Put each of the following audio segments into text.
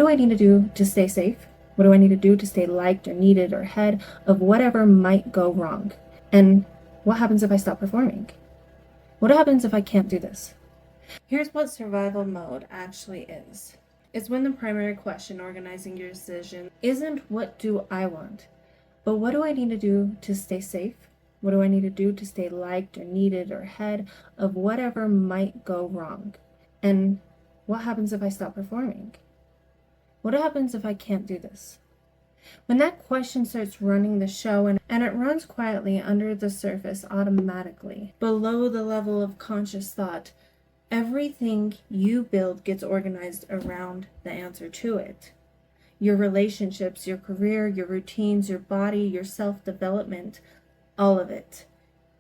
do I need to do to stay safe? What do I need to do to stay liked or needed or ahead of whatever might go wrong? And what happens if I stop performing? What happens if I can't do this? Here's what survival mode actually is. It's when the primary question organizing your decision isn't what do I want, but what do I need to do to stay safe? What do I need to do to stay liked or needed or ahead of whatever might go wrong? And what happens if I stop performing? What happens if I can't do this? When that question starts running the show, and it runs quietly under the surface automatically, below the level of conscious thought, everything you build gets organized around the answer to it. Your relationships, your career, your routines, your body, your self-development, all of it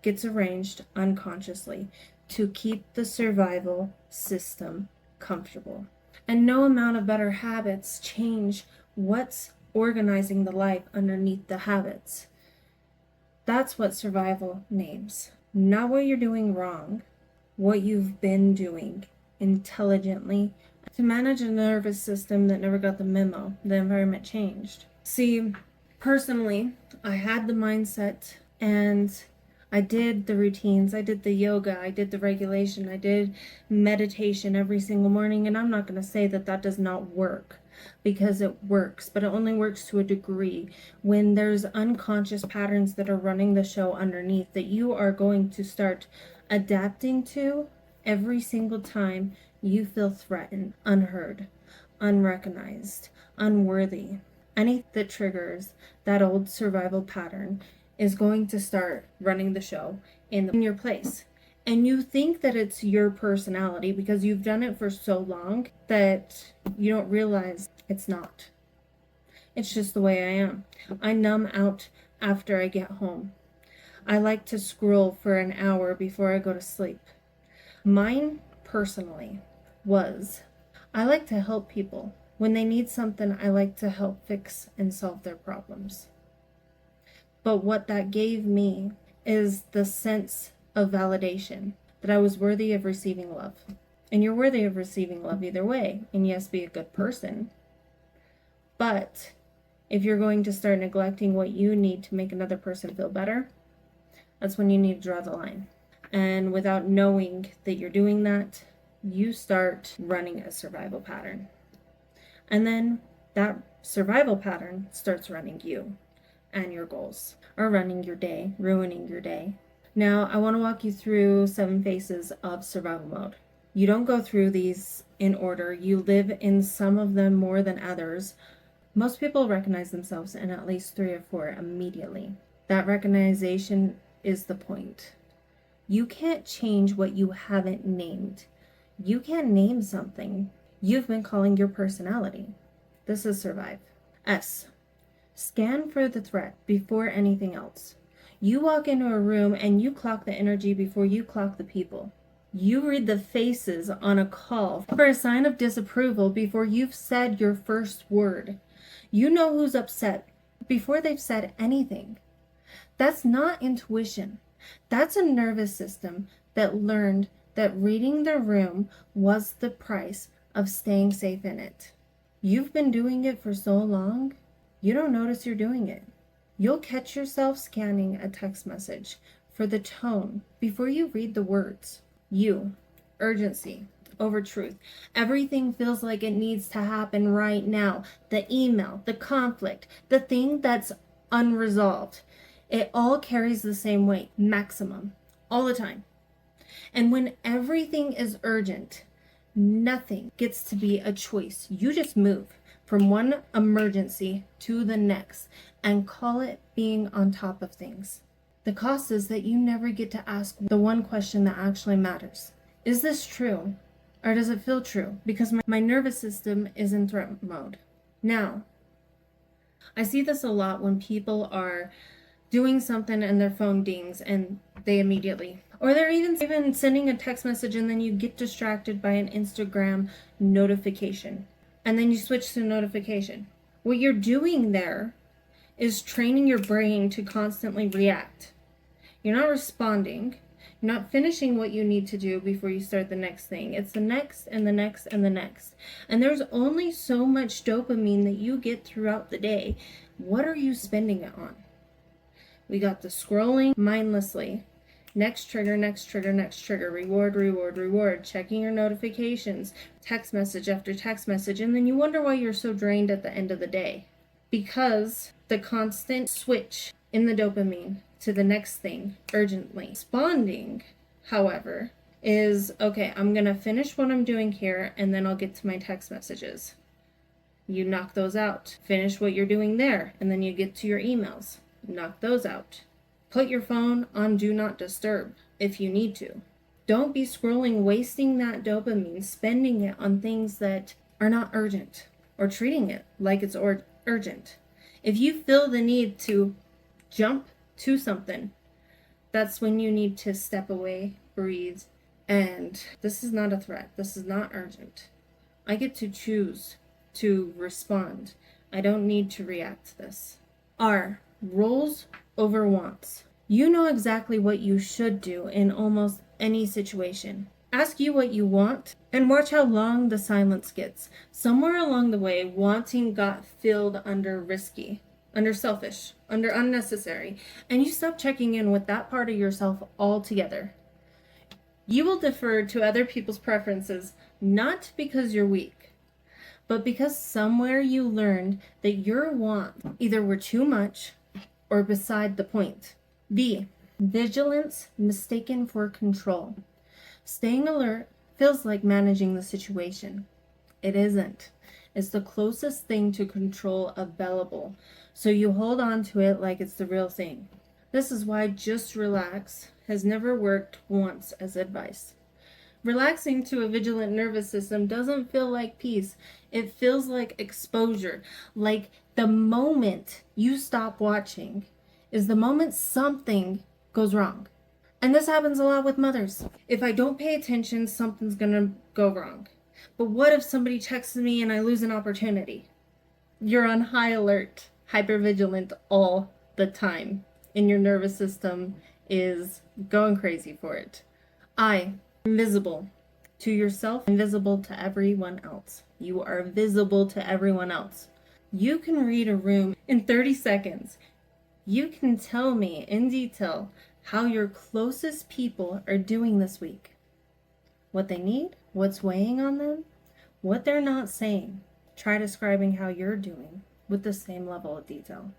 gets arranged unconsciously to keep the survival system comfortable. And no amount of better habits change what's organizing the life underneath the habits. That's what survival names. Not what you're doing wrong, what you've been doing intelligently to manage a nervous system that never got the memo. The environment changed. See, personally, I had the mindset and I did the routines, I did the yoga, I did the regulation, I did meditation every single morning, and I'm not going to say that that does not work, because it works, but it only works to a degree. When there's unconscious patterns that are running the show underneath that you are going to start adapting to every single time you feel threatened, unheard, unrecognized, unworthy. Anything that triggers that old survival pattern is going to start running the show in your place. And you think that it's your personality because you've done it for so long that you don't realize it's not. It's just the way I am. I numb out after I get home. I like to scroll for an hour before I go to sleep. Mine, personally, was I like to help people. When they need something, I like to help fix and solve their problems. But what that gave me is the sense of validation that I was worthy of receiving love. And you're worthy of receiving love either way. And yes, be a good person. But if you're going to start neglecting what you need to make another person feel better, that's when you need to draw the line. And without knowing that you're doing that, you start running a survival pattern. And then that survival pattern starts running you and your goals, or running your day, ruining your day. Now, I want to walk you through 7 phases of survival mode. You don't go through these in order. You live in some of them more than others. Most people recognize themselves in at least 3 or 4 immediately. That recognition is the point. You can't change what you haven't named. You can't name something you've been calling your personality. This is survive. S. Scan for the threat before anything else. You walk into a room and you clock the energy before you clock the people. You read the faces on a call for a sign of disapproval before you've said your first word. You know who's upset before they've said anything. That's not intuition. That's a nervous system that learned that reading the room was the price of staying safe in it. You've been doing it for so long, you don't notice you're doing it. You'll catch yourself scanning a text message for the tone before you read the words. You, urgency over truth. Everything feels like it needs to happen right now. The email, the conflict, the thing that's unresolved. It all carries the same weight, maximum, all the time. And when everything is urgent, nothing gets to be a choice. You just move from one emergency to the next and call it being on top of things. The cost is that you never get to ask the one question that actually matters. Is this true? Or does it feel true? Because my nervous system is in threat mode. Now, I see this a lot when people are doing something and their phone dings and they immediately, or they're even sending a text message and then you get distracted by an Instagram notification. And then you switch to notification. What you're doing there is training your brain to constantly react. You're not responding. You're not finishing what you need to do before you start the next thing. It's the next and the next and the next. And there's only so much dopamine that you get throughout the day. What are you spending it on? We got the scrolling mindlessly. Next trigger, next trigger, next trigger. Reward, reward, reward. Checking your notifications. Text message after text message. And then you wonder why you're so drained at the end of the day. Because the constant switch in the dopamine to the next thing urgently. Responding, however, is okay, I'm going to finish what I'm doing here and then I'll get to my text messages. You knock those out. Finish what you're doing there and then you get to your emails. Knock those out. Put your phone on do not disturb if you need to. Don't be scrolling, wasting that dopamine, spending it on things that are not urgent or treating it like it's urgent. If you feel the need to jump to something, that's when you need to step away, breathe, and this is not a threat. This is not urgent. I get to choose to respond. I don't need to react to this. R, roles over wants. You know exactly what you should do in almost any situation. Ask you what you want and watch how long the silence gets. Somewhere along the way, wanting got filled under risky, under selfish, under unnecessary, and you stop checking in with that part of yourself altogether. You will defer to other people's preferences, not because you're weak, but because somewhere you learned that your wants either were too much or beside the point. V, vigilance mistaken for control. Staying alert feels like managing the situation. It isn't. It's the closest thing to control available, so you hold on to it like it's the real thing. This is why just relax has never worked once as advice. Relaxing to a vigilant nervous system doesn't feel like peace. It feels like exposure, like the moment you stop watching is the moment something goes wrong. And this happens a lot with mothers. If I don't pay attention, something's gonna go wrong. But what if somebody texts me and I lose an opportunity? You're on high alert, hypervigilant all the time, and your nervous system is going crazy for it. I, invisible to yourself, invisible to everyone else. You are visible to everyone else. You can read a room in 30 seconds. You can tell me in detail how your closest people are doing this week. What they need, what's weighing on them, what they're not saying. Try describing how you're doing with the same level of detail.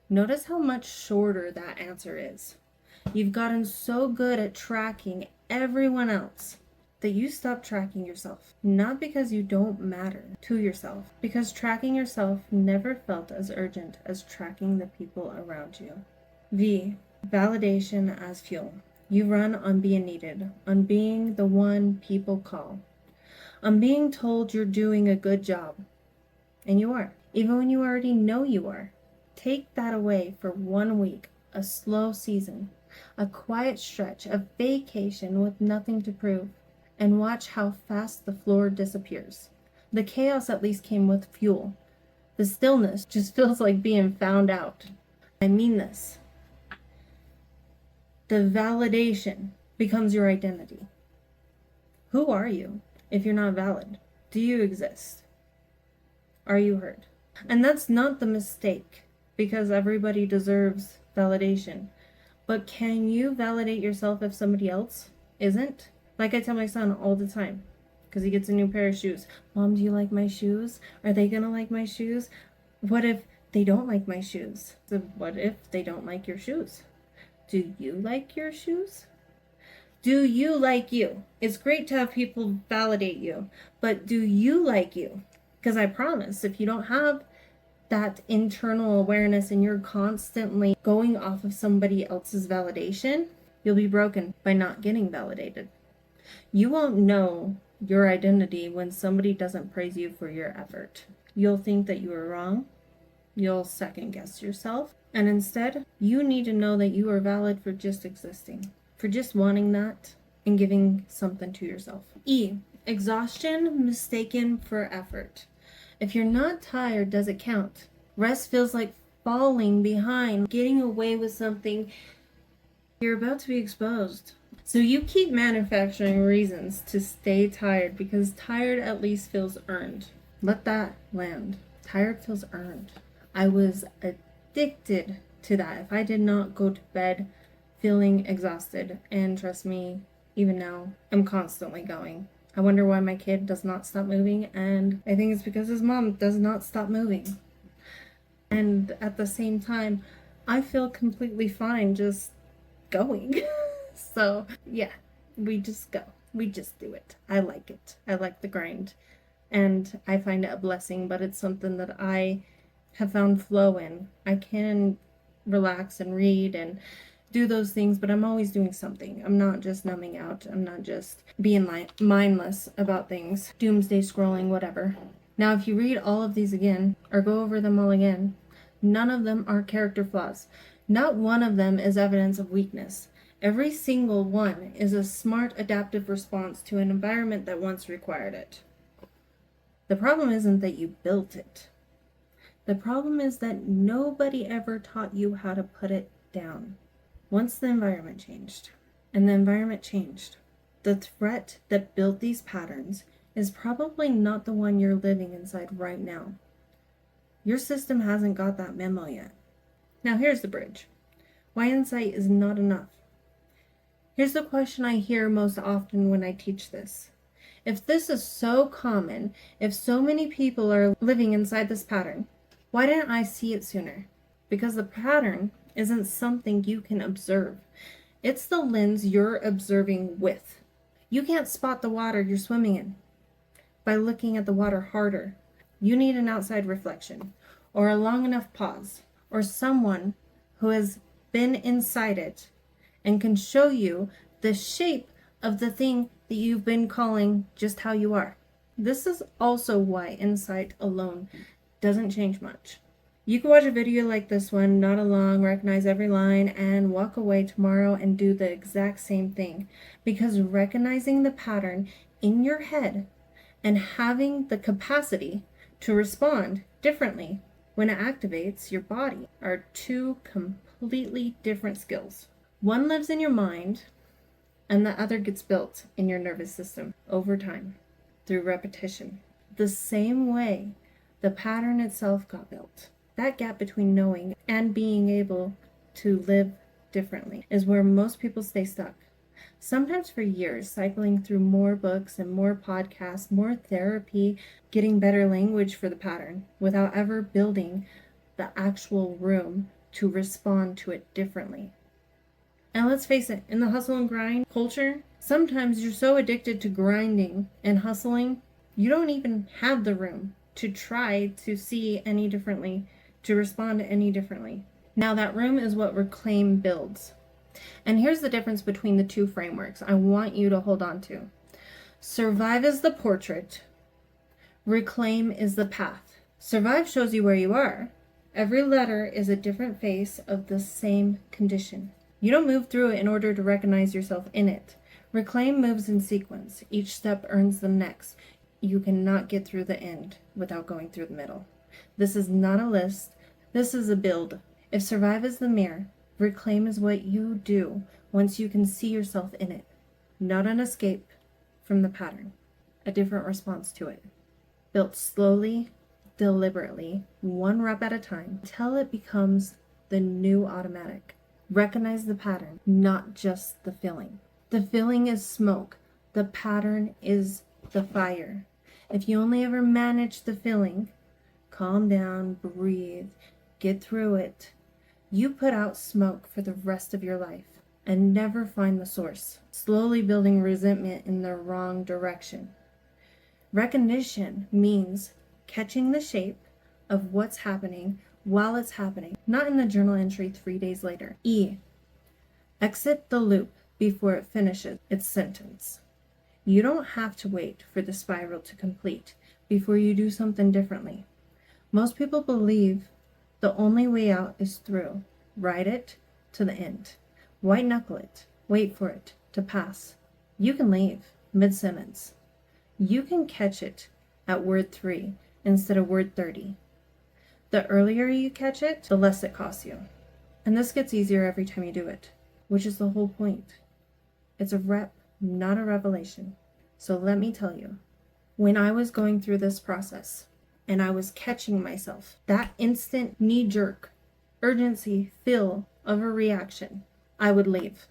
Notice how much shorter that answer is. You've gotten so good at tracking everyone else that you stop tracking yourself. Not because you don't matter to yourself, because tracking yourself never felt as urgent as tracking the people around you. V, validation as fuel. You run on being needed, on being the one people call, on being told you're doing a good job. And you are, even when you already know you are. Take that away for 1 week, a slow season, a quiet stretch, a vacation with nothing to prove, and watch how fast the floor disappears. The chaos at least came with fuel. The stillness just feels like being found out. I mean this. The validation becomes your identity. Who are you if you're not valid? Do you exist? Are you heard? And that's not the mistake, because everybody deserves validation. But can you validate yourself if somebody else isn't? Like I tell my son all the time, because he gets a new pair of shoes. Mom, do you like my shoes? Are they gonna like my shoes? What if they don't like my shoes? So what if they don't like your shoes? Do you like your shoes? Do you like you? It's great to have people validate you, but do you like you? Because I promise, if you don't have that internal awareness and you're constantly going off of somebody else's validation, you'll be broken by not getting validated. You won't know your identity when somebody doesn't praise you for your effort. You'll think that you are wrong. You'll second guess yourself. And instead, you need to know that you are valid for just existing, for just wanting that and giving something to yourself. E, exhaustion mistaken for effort. If you're not tired, does it count? Rest feels like falling behind, getting away with something You're about to be exposed. So you keep manufacturing reasons to stay tired because tired at least feels earned. Let that land. Tired feels earned. I was addicted to that. If I did not go to bed feeling exhausted, and trust me, even now, I'm constantly going. I wonder why my kid does not stop moving, and I think it's because his mom does not stop moving. And at the same time, I feel completely fine just going. So, yeah, we just go. We just do it. I like it. I like the grind. And I find it a blessing, but it's something that I have found flow in. I can relax and read and do those things, but I'm always doing something. I'm not just numbing out. I'm not just being mindless about things, doomsday scrolling, whatever. Now, if you read all of these again, or go over them all again, none of them are character flaws. Not one of them is evidence of weakness. Every single one is a smart, adaptive response to an environment that once required it. The problem isn't that you built it. The problem is that nobody ever taught you how to put it down. Once the environment changed, and the environment changed, the threat that built these patterns is probably not the one you're living inside right now. Your system hasn't got that memo yet. Now here's the bridge. Why insight is not enough. Here's the question I hear most often when I teach this. If this is so common, if so many people are living inside this pattern, why didn't I see it sooner? Because the pattern isn't something you can observe. It's the lens you're observing with. You can't spot the water you're swimming in by looking at the water harder. You need an outside reflection, or a long enough pause, or someone who has been inside it and can show you the shape of the thing that you've been calling just how you are. This is also why insight alone doesn't change much. You can watch a video like this one, nod along, recognize every line, and walk away tomorrow and do the exact same thing. Because recognizing the pattern in your head and having the capacity to respond differently when it activates your body are two completely different skills. One lives in your mind, and the other gets built in your nervous system over time through repetition. The same way the pattern itself got built. That gap between knowing and being able to live differently is where most people stay stuck. Sometimes for years, cycling through more books and more podcasts, more therapy, getting better language for the pattern without ever building the actual room to respond to it differently. And let's face it, in the hustle and grind culture, sometimes you're so addicted to grinding and hustling, you don't even have the room to try to see any differently, to respond any differently. Now that room is what Reclaim builds. And here's the difference between the two frameworks I want you to hold on to. Survive is the portrait. Reclaim is the path. Survive shows you where you are. Every letter is a different face of the same condition. You don't move through it in order to recognize yourself in it. Reclaim moves in sequence. Each step earns the next. You cannot get through the end without going through the middle. This is not a list. This is a build. If survive is the mirror, reclaim is what you do once you can see yourself in it. Not an escape from the pattern. A different response to it. Built slowly, deliberately, one rep at a time, until it becomes the new automatic. Recognize the pattern, not just the feeling. The feeling is smoke. The pattern is the fire. If you only ever manage the feeling, calm down, breathe, get through it, you put out smoke for the rest of your life and never find the source, slowly building resentment in the wrong direction. Recognition means catching the shape of what's happening while it's happening, not in the journal entry 3 days later. E. Exit the loop before it finishes its sentence. You don't have to wait for the spiral to complete before you do something differently. Most people believe the only way out is through. Ride it to the end. White knuckle it. Wait for it to pass. You can leave mid-sentence. You can catch it at word 3 instead of word 30. The earlier you catch it, the less it costs you. And this gets easier every time you do it. which is the whole point. It's a rep, not a revelation. So let me tell you, when I was going through this process and I was catching myself, that instant knee-jerk urgency feel of a reaction, I would leave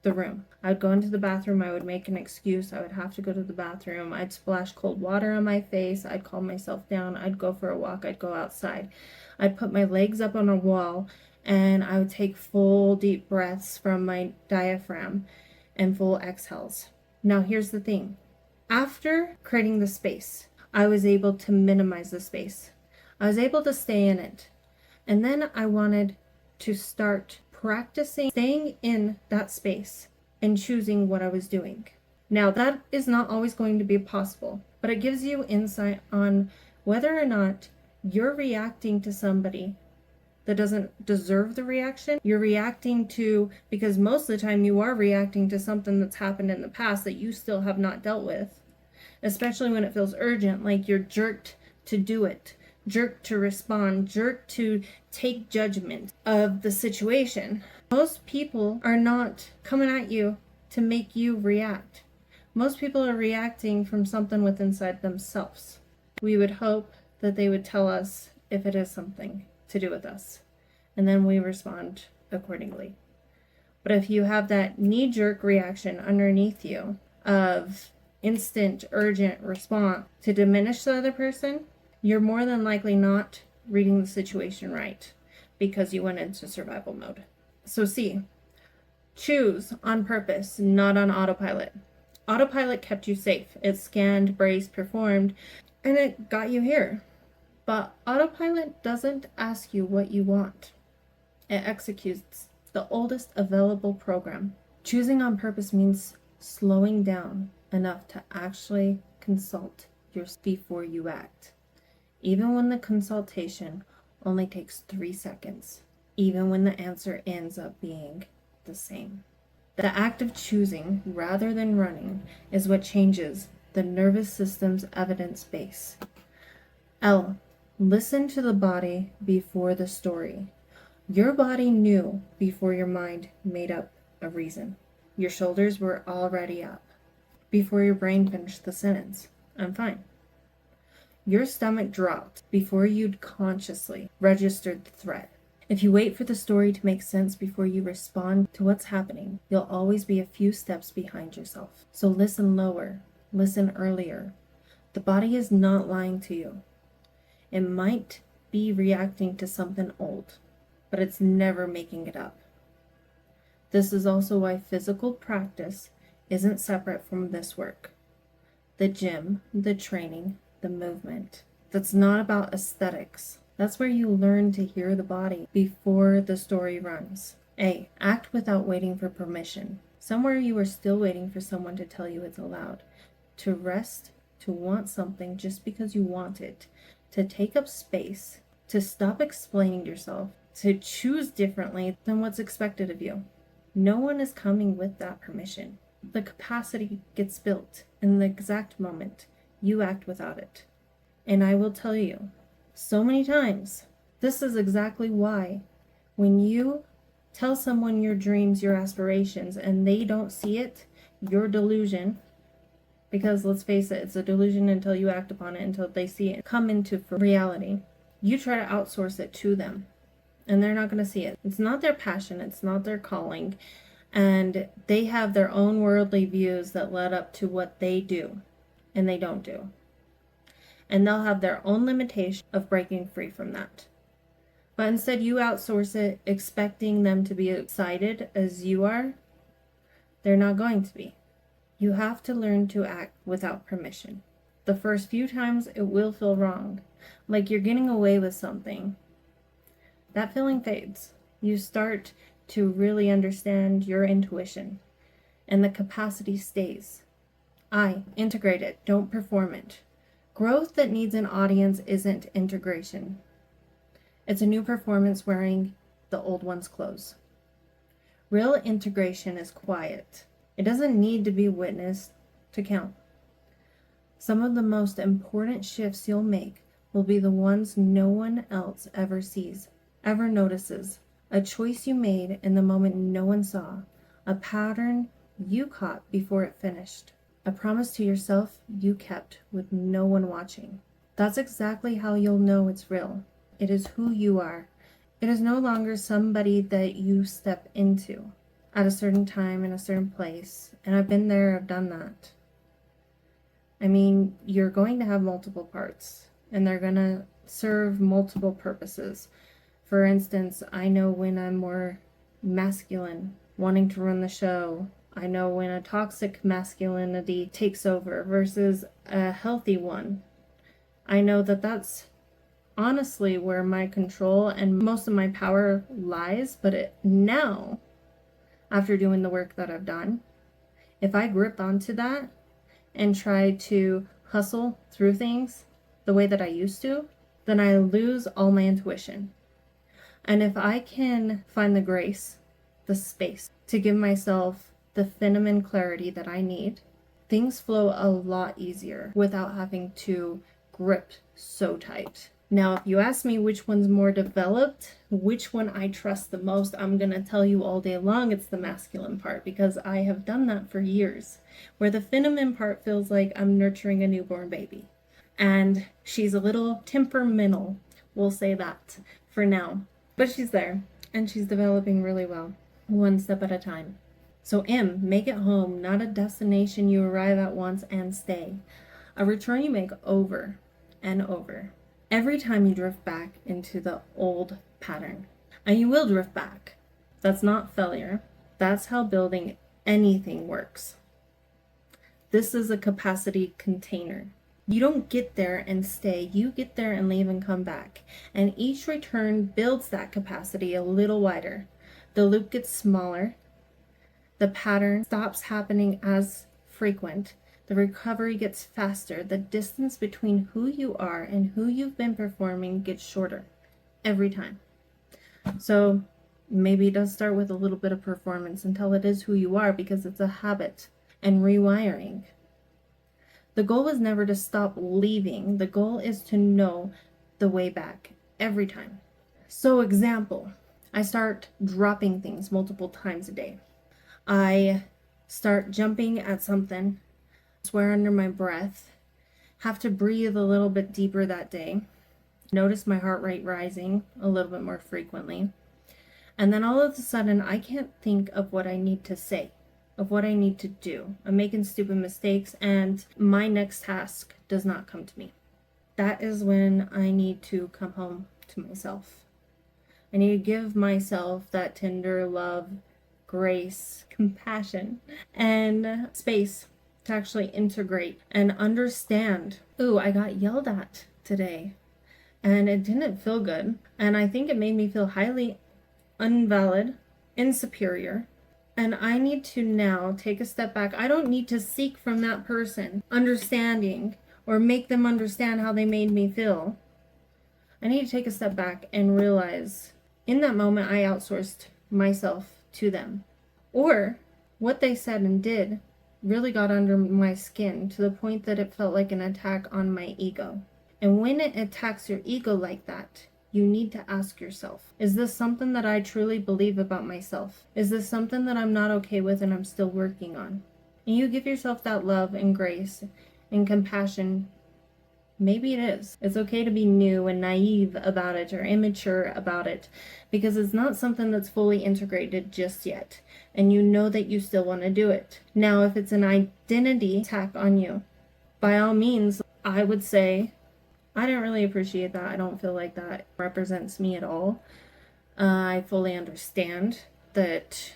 the room. I would go into the bathroom. I would make an excuse. I would have to go to the bathroom. I'd splash cold water on my face. I'd calm myself down. I'd go for a walk. I'd go outside. I'd put my legs up on a wall and I would take full deep breaths from my diaphragm and full exhales. Now here's the thing. After creating the space, I was able to minimize the space. I was able to stay in it. And then I wanted to start practicing staying in that space and choosing what I was doing. Now, that is not always going to be possible, but it gives you insight on whether or not you're reacting to somebody that doesn't deserve the reaction. You're reacting to, because most of the time you are reacting to something that's happened in the past that you still have not dealt with, especially when it feels urgent, like you're jerked to do it, jerked to respond, jerked to take judgment of the situation. Most people are not coming at you to make you react. Most people are reacting from something within inside themselves. We would hope that they would tell us if it is something to do with us, and then we respond accordingly. But if you have that knee-jerk reaction underneath you of instant, urgent response to diminish the other person, you're more than likely not reading the situation right because you went into survival mode. So C, choose on purpose, not on autopilot. Autopilot kept you safe. It scanned, braced, performed, and it got you here. But autopilot doesn't ask you what you want. It executes the oldest available program. Choosing on purpose means slowing down enough to actually consult yourself before you act. Even when the consultation only takes 3 seconds, even when the answer ends up being the same. The act of choosing rather than running is what changes the nervous system's evidence base. L, listen to the body before the story. Your body knew before your mind made up a reason. Your shoulders were already up before your brain finished the sentence. I'm fine. Your stomach dropped before you'd consciously registered the threat. If you wait for the story to make sense before you respond to what's happening, you'll always be a few steps behind yourself. So listen lower, listen earlier. The body is not lying to you. It might be reacting to something old, but it's never making it up. This is also why physical practice isn't separate from this work. The gym, the training, the movement. That's not about aesthetics. That's where you learn to hear the body before the story runs. A, act without waiting for permission. Somewhere you are still waiting for someone to tell you it's allowed. To rest, to want something just because you want it. To take up space. To stop explaining yourself. To choose differently than what's expected of you. No one is coming with that permission. The capacity gets built in the exact moment you act without it. And I will tell you, so many times, this is exactly why when you tell someone your dreams, your aspirations, and they don't see it, your delusion, because let's face it, it's a delusion until you act upon it, until they see it come into reality. You try to outsource it to them, and they're not going to see it. It's not their passion, it's not their calling, and they have their own worldly views that led up to what they do and they don't do. And they'll have their own limitation of breaking free from that. But instead you outsource it, expecting them to be excited as you are. They're not going to be. You have to learn to act without permission. The first few times it will feel wrong, like you're getting away with something. That feeling fades. You start to really understand your intuition, and the capacity stays. I integrate it, don't perform it. Growth that needs an audience isn't integration. It's a new performance wearing the old one's clothes. Real integration is quiet. It doesn't need to be witnessed to count. Some of the most important shifts you'll make will be the ones no one else ever sees, ever notices. A choice you made in the moment no one saw. a pattern you caught before it finished, a promise to yourself you kept with no one watching. That's exactly how you'll know it's real. It is who you are. It is no longer somebody that you step into at a certain time in a certain place. And I've been there, I've done that. I mean, you're going to have multiple parts and they're going to serve multiple purposes. For instance, I know when I'm more masculine, wanting to run the show. I know when a toxic masculinity takes over versus a healthy one. I know that that's honestly where my control and most of my power lies. But now, after doing the work that I've done, if I grip onto that and try to hustle through things the way that I used to, then I lose all my intuition. And if I can find the grace, the space to give myself the feminine clarity that I need, things flow a lot easier without having to grip so tight. Now, if you ask me which one's more developed, which one I trust the most, I'm going to tell you all day long it's the masculine part, because I have done that for years, where the feminine part feels like I'm nurturing a newborn baby. And she's a little temperamental, we'll say that for now. But she's there, and she's developing really well, one step at a time. So make it home, not a destination you arrive at once and stay. A return you make over and over. Every time you drift back into the old pattern. And you will drift back. That's not failure. That's how building anything works. This is a capacity container. You don't get there and stay. You get there and leave and come back. And each return builds that capacity a little wider. The loop gets smaller. The pattern stops happening as frequent. The recovery gets faster. The distance between who you are and who you've been performing gets shorter every time. So maybe it does start with a little bit of performance until it is who you are, because it's a habit and rewiring. The goal is never to stop leaving. The goal is to know the way back every time. So example, I start dropping things multiple times a day. I start jumping at something, swear under my breath, have to breathe a little bit deeper that day, notice my heart rate rising a little bit more frequently, and then all of a sudden I can't think of what I need to say, of what I need to do. I'm making stupid mistakes and my next task does not come to me. That is when I need to come home to myself. I need to give myself that tender love, grace, compassion, and space to actually integrate and understand. Ooh, I got yelled at today and it didn't feel good. And I think it made me feel highly invalid, insuperior. And I need to now take a step back. I don't need to seek from that person understanding or make them understand how they made me feel. I need to take a step back and realize in that moment I outsourced myself to them. Or what they said and did really got under my skin to the point that it felt like an attack on my ego. And when it attacks your ego like that, you need to ask yourself, is this something that I truly believe about myself? Is this something that I'm not okay with and I'm still working on? And you give yourself that love and grace and compassion. Maybe it is. It's okay to be new and naive about it or immature about it, because it's not something that's fully integrated just yet. And you know that you still want to do it. Now, if it's an identity attack on you, by all means, I would say, I didn't really appreciate that. I don't feel like that represents me at all. I fully understand that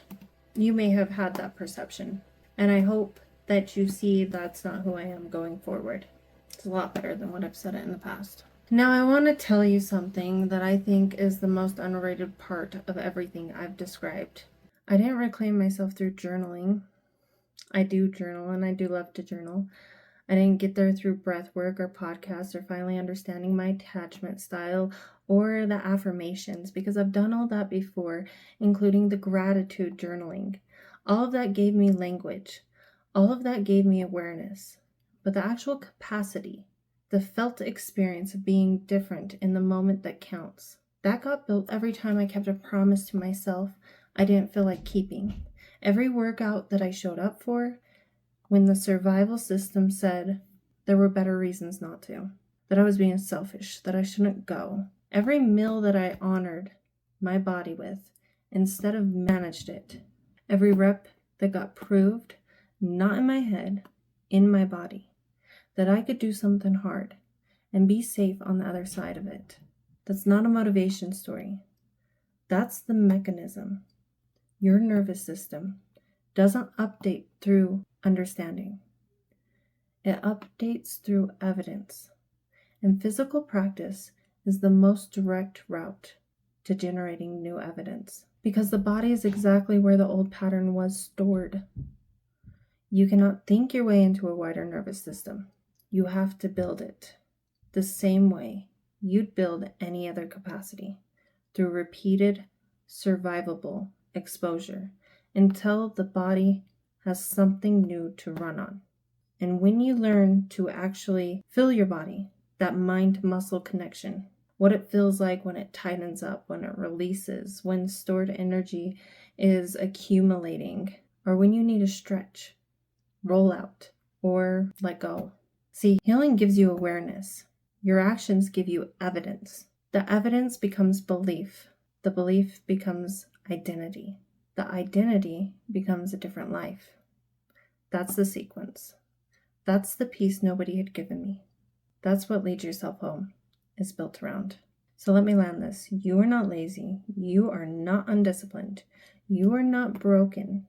you may have had that perception. And I hope that you see that's not who I am going forward. It's a lot better than what I've said it in the past. Now, I want to tell you something that I think is the most underrated part of everything I've described. I didn't reclaim myself through journaling. I do journal and I do love to journal. I didn't get there through breath work or podcasts or finally understanding my attachment style or the affirmations, because I've done all that before, including the gratitude journaling. All of that gave me language. All of that gave me awareness. But the actual capacity, the felt experience of being different in the moment that counts, that got built every time I kept a promise to myself I didn't feel like keeping. Every workout that I showed up for, when the survival system said there were better reasons not to, that I was being selfish, that I shouldn't go. Every meal that I honored my body with instead of managed it. Every rep that got proved, not in my head, in my body, that I could do something hard and be safe on the other side of it. That's not a motivation story. That's the mechanism. Your nervous system doesn't update through understanding. It updates through evidence. And physical practice is the most direct route to generating new evidence, because the body is exactly where the old pattern was stored. You cannot think your way into a wider nervous system. You have to build it the same way you'd build any other capacity, through repeated, survivable exposure until the body has something new to run on. And when you learn to actually feel your body, that mind-muscle connection, what it feels like when it tightens up, when it releases, when stored energy is accumulating, or when you need to stretch, roll out, or let go. See, healing gives you awareness. Your actions give you evidence. The evidence becomes belief. The belief becomes identity. The identity becomes a different life. That's the sequence. That's the piece nobody had given me. That's what Lead Yourself Home is built around. So let me land this. You are not lazy. You are not undisciplined. You are not broken.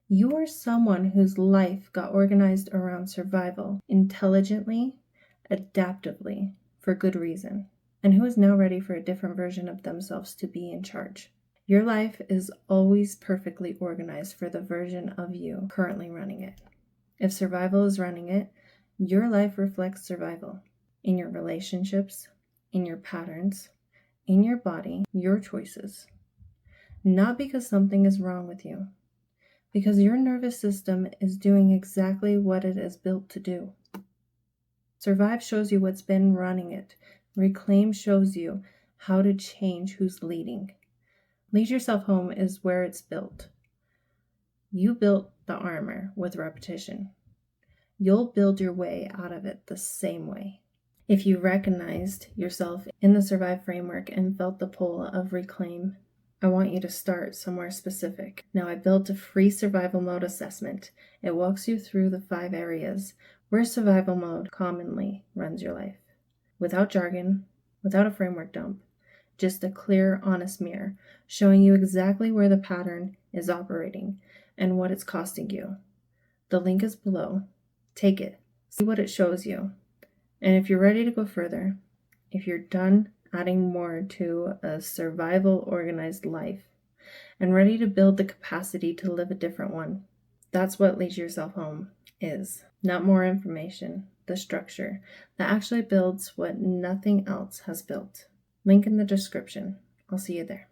You are someone whose life got organized around survival intelligently, adaptively, for good reason, and who is now ready for a different version of themselves to be in charge. Your life is always perfectly organized for the version of you currently running it. If survival is running it, your life reflects survival in your relationships, in your patterns, in your body, your choices. Not because something is wrong with you, because your nervous system is doing exactly what it is built to do. Survive shows you what's been running it. Reclaim shows you how to change who's leading. Lead Yourself Home is where it's built. You built the armor with repetition. You'll build your way out of it the same way. If you recognized yourself in the Survive framework and felt the pull of Reclaim, I want you to start somewhere specific. Now, I built a free survival mode assessment. It walks you through the 5 areas where survival mode commonly runs your life. Without jargon, without a framework dump, just a clear, honest mirror showing you exactly where the pattern is operating and what it's costing you. The link is below. Take it. See what it shows you. And if you're ready to go further, if you're done adding more to a survival organized life and ready to build the capacity to live a different one, that's what Lead Yourself Home is. Not more information, the structure that actually builds what nothing else has built. Link in the description. I'll see you there.